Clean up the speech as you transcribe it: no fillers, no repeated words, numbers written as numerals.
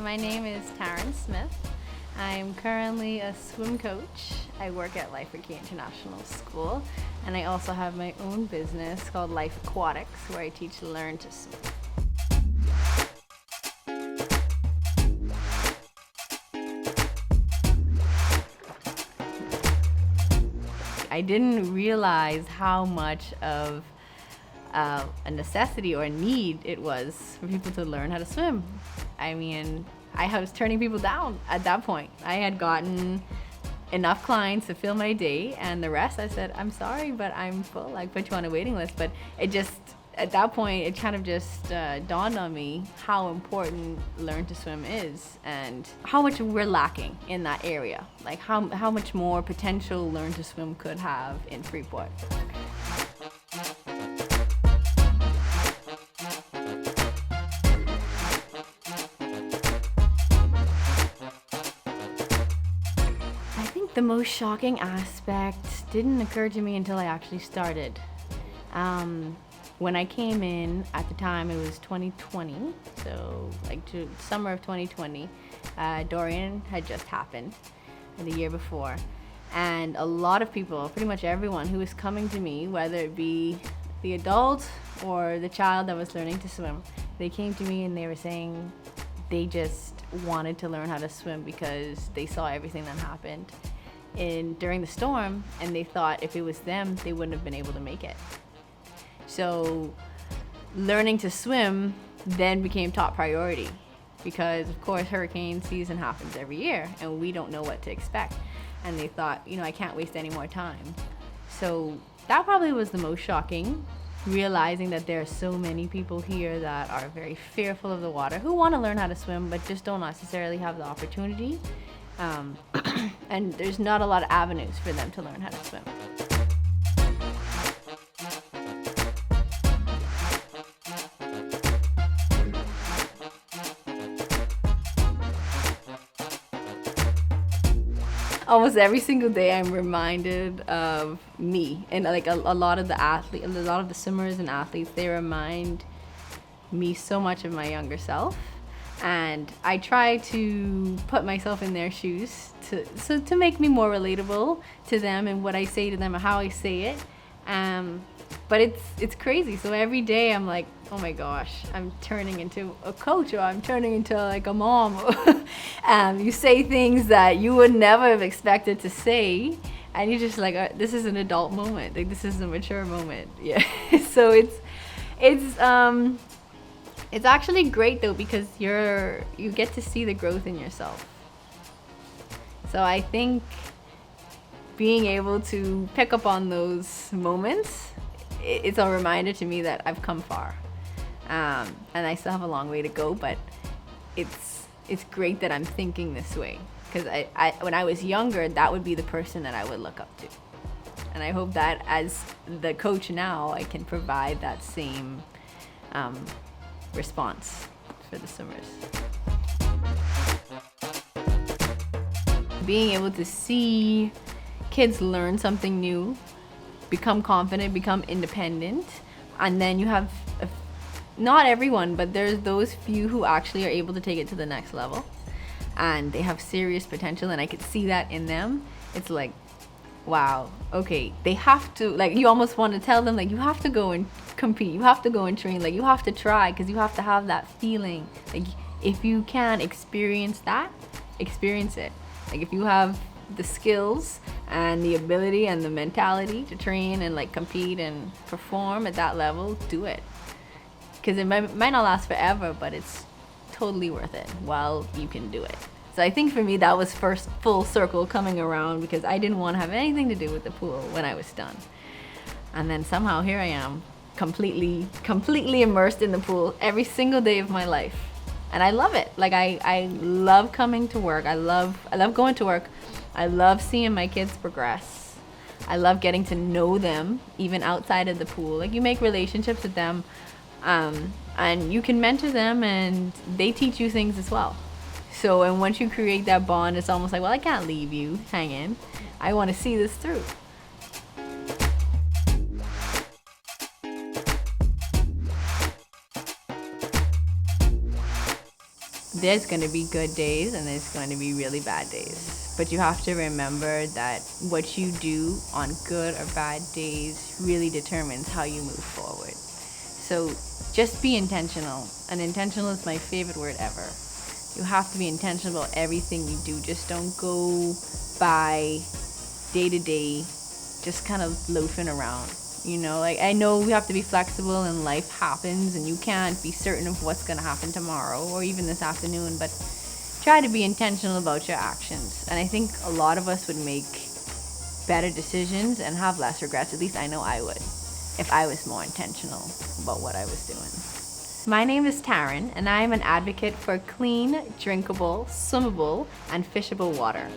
My name is Taryn Smith. I'm currently a swim coach. I work at Life Hurricane International School, and I also have my own business called Life Aquatics, where I teach learn to swim. I didn't realize how much of a necessity or a need it was for people to learn how to swim. I mean, I was turning people down at that point. I had gotten enough clients to fill my day, and the rest I said, I'm sorry, but I'm full. I put you on a waiting list. But it just, at that point, it kind of just dawned on me how important learn to swim is and how much we're lacking in that area. Like how much more potential learn to swim could have in Freeport. The most shocking aspect didn't occur to me until I actually started. When I came in, at the time it was 2020, so summer of 2020, Dorian had just happened the year before. And a lot of people, pretty much everyone who was coming to me, whether it be the adult or the child that was learning to swim, they came to me and they were saying they just wanted to learn how to swim because they saw everything that happened during the storm, and they thought if it was them, they wouldn't have been able to make it. So learning to swim then became top priority because, of course, hurricane season happens every year and we don't know what to expect. And they thought, I can't waste any more time. So that probably was the most shocking, realizing that there are so many people here that are very fearful of the water, who want to learn how to swim but just don't necessarily have the opportunity. And there's not a lot of avenues for them to learn how to swim. Almost every single day I'm reminded of me, and like a lot of the swimmers and athletes, they remind me so much of my younger self. And I try to put myself in their shoes to make me more relatable to them and what I say to them and how I say it. But it's crazy. So every day I'm like, oh my gosh, I'm turning into a coach, or I'm turning into like a mom. You say things that you would never have expected to say, and you're just like, this is an adult moment. Like, this is a mature moment. Yeah. So it's actually great though, because you get to see the growth in yourself. So I think being able to pick up on those moments, it's a reminder to me that I've come far, and I still have a long way to go. But it's great that I'm thinking this way, because I when I was younger, that would be the person that I would look up to, and I hope that as the coach now, I can provide that same response for the swimmers. Being able to see kids learn something new, become confident, become independent, and then you have, not everyone, but there's those few who actually are able to take it to the next level, and they have serious potential, and I could see that in them. It's like, wow, okay, they have to, like, you almost want to tell them, like, you have to go and compete, you have to go and train, like, you have to try, because you have to have that feeling. Like, if you can experience that, experience it. Like, if you have the skills and the ability and the mentality to train and like compete and perform at that level, do it, because it might not last forever, but it's totally worth it while you can do it. So I think for me, that was first full circle coming around, because I didn't want to have anything to do with the pool when I was done. And then somehow here I am, completely immersed in the pool every single day of my life. And I love it. Like, I love coming to work. I love going to work. I love seeing my kids progress. I love getting to know them even outside of the pool. Like, you make relationships with them, and you can mentor them, and they teach you things as well. So, and once you create that bond, it's almost like, well, I can't leave you hanging. I want to see this through. there's going to be good days and there's going to be really bad days. But you have to remember that what you do on good or bad days really determines how you move forward. So just be intentional. And intentional is my favorite word ever. You have to be intentional about everything you do. Just don't go by day to day, just kind of loafing around. You know, like, I know we have to be flexible and life happens and you can't be certain of what's going to happen tomorrow or even this afternoon, but try to be intentional about your actions. And I think a lot of us would make better decisions and have less regrets. At least I know I would, if I was more intentional about what I was doing. My name is Taryn, and I am an advocate for clean, drinkable, swimmable, and fishable water.